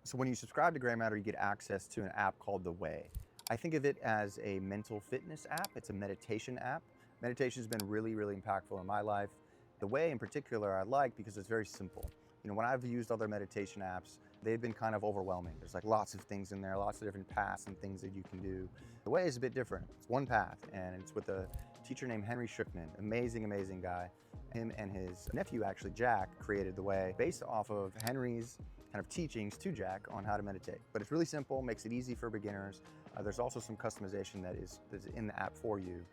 So when you subscribe to Graymatter, you get access to an app called The Way. I think of it as a mental fitness app. It's a meditation app. Meditation has been really, really impactful in my life. The Way in particular I like because it's very simple. You know, when I've used other meditation apps, they've been kind of overwhelming. There's like lots of things in there, lots of different paths and things that you can do. The Way is a bit different. It's one path, and it's with a teacher named Henry Shookman. Amazing, amazing guy. Him and his nephew, actually, Jack, created The Way based off of Henry's kind of teachings to Jack on how to meditate. But it's really simple, makes it easy for beginners. There's also some customization that's in the app for you.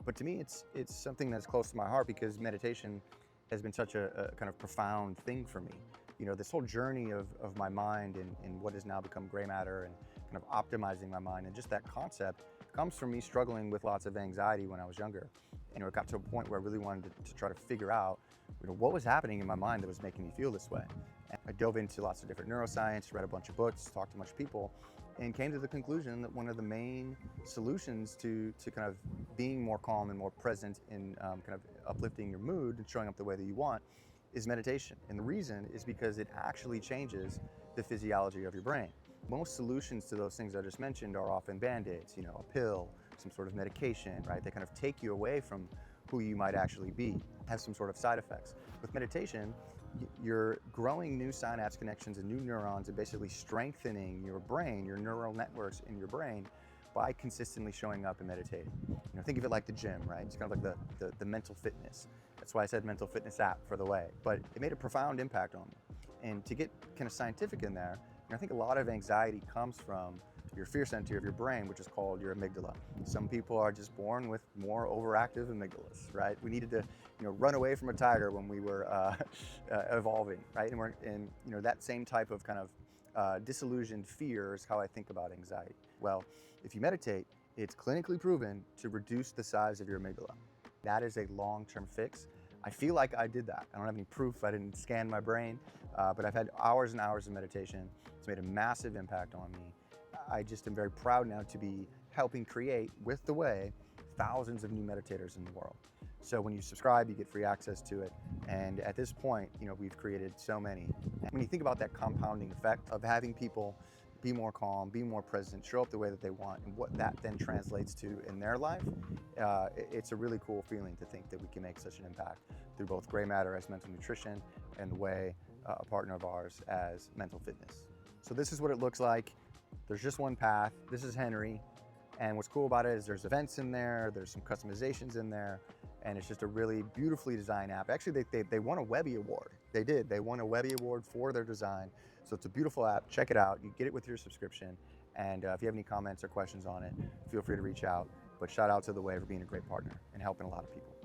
But to me, it's something that's close to my heart because meditation has been such a kind of profound thing for me. You know, this whole journey of my mind and what has now become Graymatter and kind of optimizing my mind, and just that concept comes from me struggling with lots of anxiety when I was younger. You know, it got to a point where I really wanted to try to figure out, you know, what was happening in my mind that was making me feel this way. And I dove into lots of different neuroscience, read a bunch of books, talked to a bunch of people, and came to the conclusion that one of the main solutions to kind of being more calm and more present in kind of uplifting your mood and showing up the way that you want is meditation. And the reason is because it actually changes the physiology of your brain. Most solutions to those things I just mentioned are often band-aids, you know, a pill, some sort of medication, right? They kind of take you away from who you might actually be, have some sort of side effects. With meditation, you're growing new synapse connections and new neurons and basically strengthening your brain, your neural networks in your brain, by consistently showing up and meditating. You know, think of it like the gym, right? It's kind of like the mental fitness. That's why I said mental fitness app for The Way. But it made a profound impact on me. And to get kind of scientific in there, I think a lot of anxiety comes from your fear center of your brain, which is called your amygdala. Some people are just born with more overactive amygdalas, right? We needed to, you know, run away from a tiger when we were evolving, right? And you know, that same type of kind of disillusioned fear is how I think about anxiety. Well, if you meditate, it's clinically proven to reduce the size of your amygdala. That is a long-term fix. I feel like I did that. I don't have any proof. I didn't scan my brain, but I've had hours and hours of meditation. It's made a massive impact on me. I just am very proud now to be helping create, with The Way, thousands of new meditators in the world. So when you subscribe, you get free access to it. And at this point, you know, we've created so many. And when you think about that compounding effect of having people be more calm, be more present, show up the way that they want, and what that then translates to in their life, it's a really cool feeling to think that we can make such an impact through both Graymatter as mental nutrition and The Way, a partner of ours, as mental fitness. So this is what it looks like. There's just one path. This is Henry. And what's cool about it is there's events in there, there's some customizations in there, and it's just a really beautifully designed app. Actually, they won a Webby Award. They did. They won a Webby Award for their design. So it's a beautiful app. Check it out. You get it with your subscription. And if you have any comments or questions on it, feel free to reach out. But shout out to The Way for being a great partner and helping a lot of people.